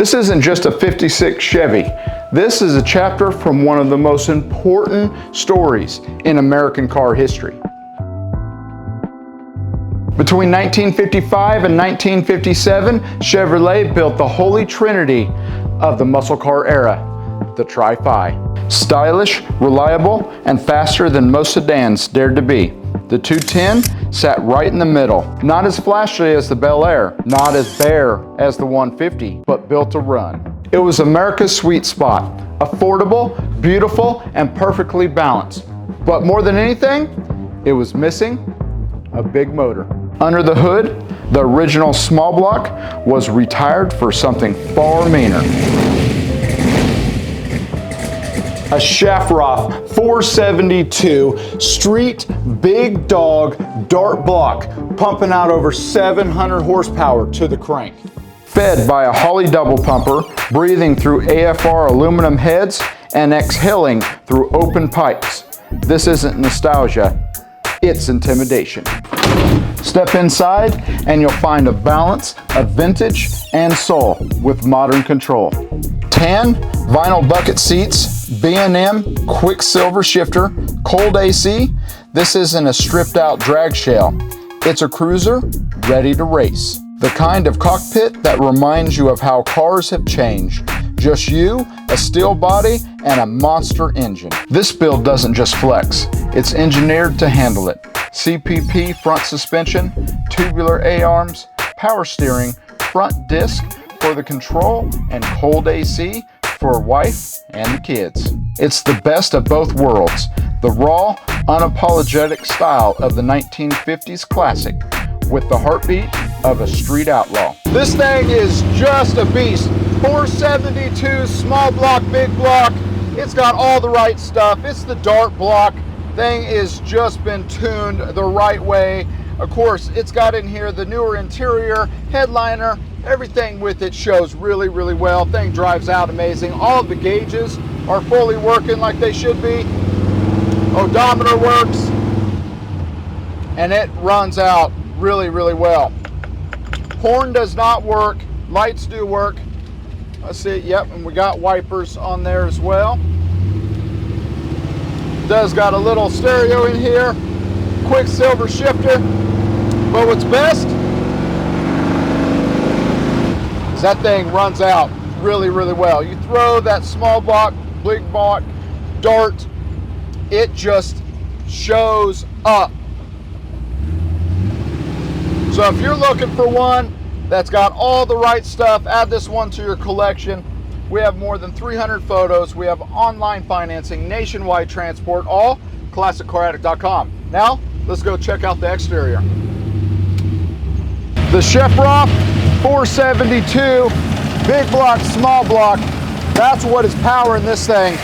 This isn't just a 56 Chevy. This is a chapter from one of the most important stories in American car history. Between 1955 and 1957, Chevrolet built the holy trinity of the muscle car era, the Tri-Fi. Stylish, reliable, and faster than most sedans dared to be. The 210 sat right in the middle. Not as flashy as the Bel Air, not as bare as the 150, but built to run. It was America's sweet spot. Affordable, beautiful, and perfectly balanced. But more than anything, it was missing a big motor. Under the hood, the original small block was retired for something far meaner. A Shafroth 472 street big dog dart block pumping out over 700 horsepower to the crank. Fed by a Holley double pumper, breathing through AFR aluminum heads and exhaling through open pipes. This isn't nostalgia, it's intimidation. Step inside and you'll find a balance of vintage and soul with modern control. Tan vinyl bucket seats, B&M Quick Silver shifter, cold AC. This isn't a stripped out drag shell. It's a cruiser ready to race. The kind of cockpit that reminds you of how cars have changed. Just you, a steel body, and a monster engine. This build doesn't just flex, it's engineered to handle it. CPP front suspension, tubular A-arms, power steering, front disc for the control, and cold AC for wife and the kids. It's the best of both worlds. The raw, unapologetic style of the 1950s classic with the heartbeat of a street outlaw. This thing is just a beast. 472 small block, big block. It's got all the right stuff. It's the dart block. Thing is just been tuned the right way. Of course, it's got in here the newer interior, headliner, everything with it shows really, really well. Thing drives out amazing. All of the gauges are fully working like they should be. Odometer works, and it runs out really, really well. Horn does not work, lights do work. Let's see, yep, and we got wipers on there as well. Does got a little stereo in here, quick silver shifter, but what's best is that thing runs out really, really well. You throw that small block, big block, dart, it just shows up. So if you're looking for one that's got all the right stuff, add this one to your collection. We have more than 300 photos. We have online financing, nationwide transport, all ClassicCarAddict.com. Now, let's go check out the exterior. The Shafroth 472, big block, small block, that's what is powering this thing.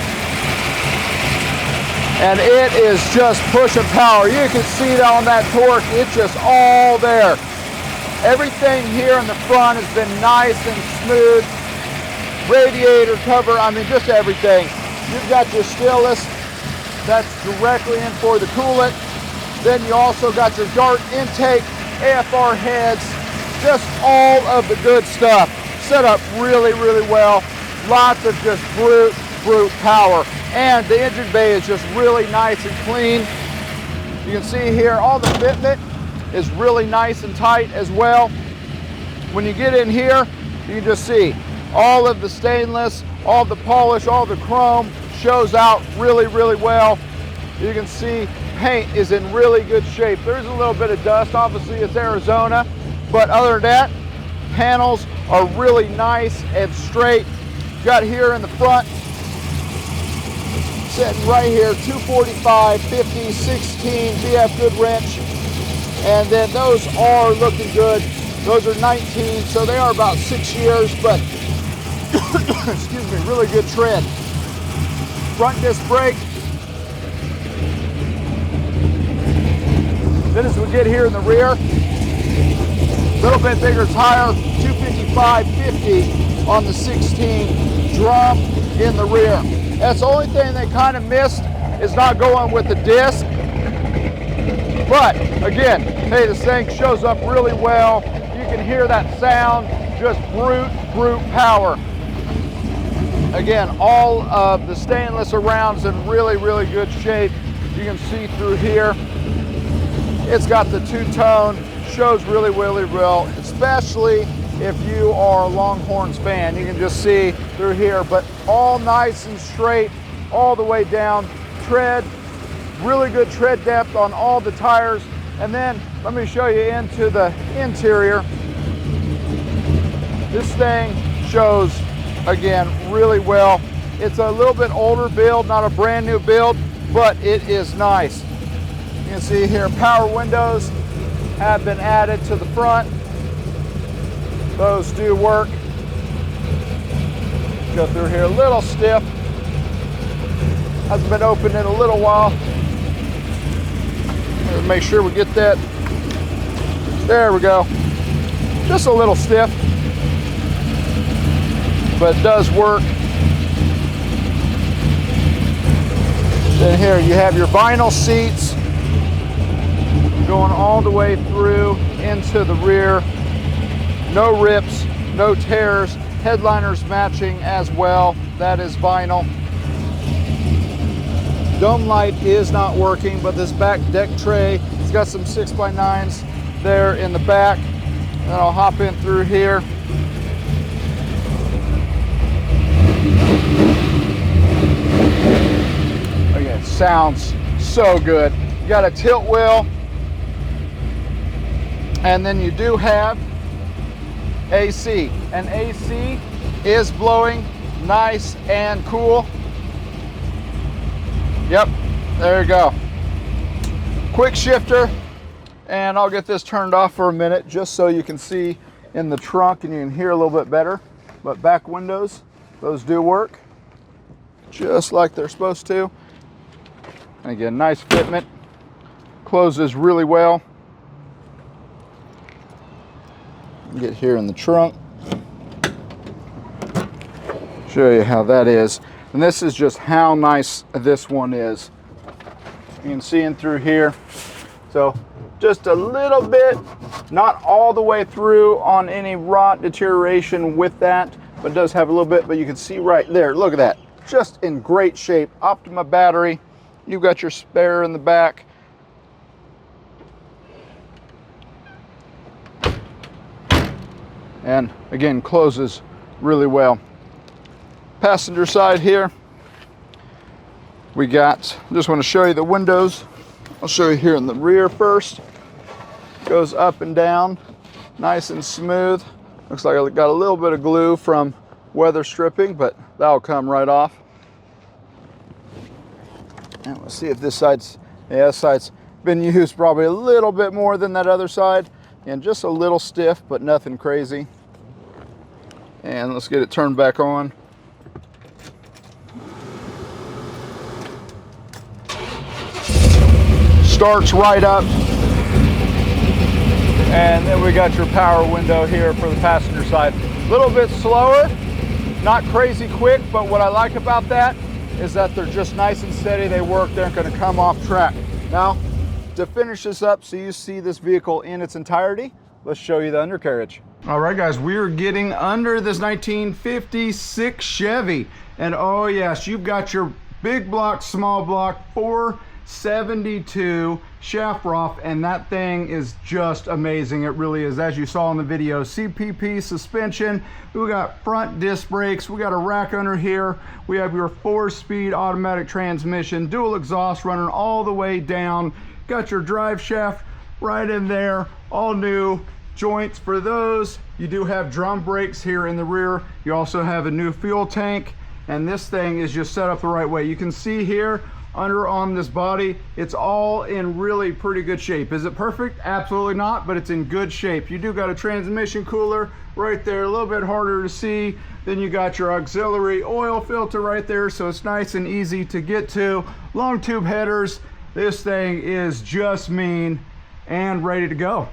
And it is just pushing power. You can see it on that torque, it's just all there. Everything here in the front has been nice and smooth. Radiator cover, I mean just everything. You've got your stillness that's directly in for the coolant. Then you also got your dart intake, AFR heads, just all of the good stuff. Set up really, really well. Lots of just brute power. And the engine bay is just really nice and clean. You can see here all the fitment is really nice and tight as well. When you get in here, you can just see all of the stainless, all the polish, all the chrome shows out really, really well. You can see paint is in really good shape. There's a little bit of dust, obviously it's Arizona, but other than that, panels are really nice and straight. Got here in the front, sitting right here, 245, 50, 16 VF good wrench, and then those are looking good. Those are 19, so they are about 6 years, but excuse me, really good tread. Front disc brake. Then as we get here in the rear, a little bit bigger tire, 255/50 on the 16, drum in the rear. That's the only thing they kind of missed is not going with the disc. But again, hey, this thing shows up really well. You can hear that sound. just brute power. Again, all of the stainless around is in really good shape. You can see through here. It's got the two-tone, shows really well, especially if you are a Longhorns fan. You can just see through here, but all nice and straight all the way down. Tread, really good tread depth on all the tires. And then let me show you into the interior. This thing shows, again, really well. It's a little bit older build, not a brand new build, but it is nice. You can see here power windows have been added to the front. Those do work. Go through here, a little stiff. Hasn't been opened in a little while. Make sure we get that. There we go. Just a little stiff, but it does work. Then here you have your vinyl seats going all the way through into the rear. No rips, no tears. Headliners matching as well. That is vinyl. Dome light is not working, but this back deck tray, it's got some 6x9s there in the back. And I'll hop in through here. Again, sounds so good. You got a tilt wheel, and then you do have AC, and AC is blowing nice and cool. Yep, there you go. Quick shifter, and I'll get this turned off for a minute just so you can see in the trunk and you can hear a little bit better. But back windows, those do work just like they're supposed to. And again, nice fitment, closes really well. Get here in the trunk, show you how that is. And this is just how nice this one is. You can see in through here. So just a little bit, not all the way through on any rot deterioration with that, but it does have a little bit. But you can see right there, look at that, just in great shape. Optima battery. You've got your spare in the back. And again, closes really well. Passenger side here, we got, just want to show you the windows. I'll show you here in the rear first. Goes up and down, nice and smooth. Looks like I got a little bit of glue from weather stripping, but that'll come right off. And we'll see if this side's, yeah, this side's been used probably a little bit more than that other side. And just a little stiff, but nothing crazy. And let's get it turned back on. Starts right up. And then we got your power window here for the passenger side. A little bit slower, not crazy quick, but what I like about that is that they're just nice and steady. They work, they aren't gonna come off track. Now, to finish this up so you see this vehicle in its entirety, let's show you the undercarriage. All right, guys, we are getting under this 1956 Chevy. And oh yes, you've got your big block, small block, 472 shaft Roth, and that thing is just amazing. It really is. As you saw in the video, CPP suspension, we got front disc brakes, we got a rack under here, we have your 4-speed automatic transmission, dual exhaust running all the way down, got your drive shaft right in there, all new joints for those. You do have drum brakes here in the rear. You also have a new fuel tank, and this thing is just set up the right way. You can see here under on this body, it's all in really pretty good shape. Is it perfect? Absolutely not, but it's in good shape. You do got a transmission cooler right there, a little bit harder to see. Then you got your auxiliary oil filter right there, so it's nice and easy to get to. Long tube headers. This thing is just mean and ready to go.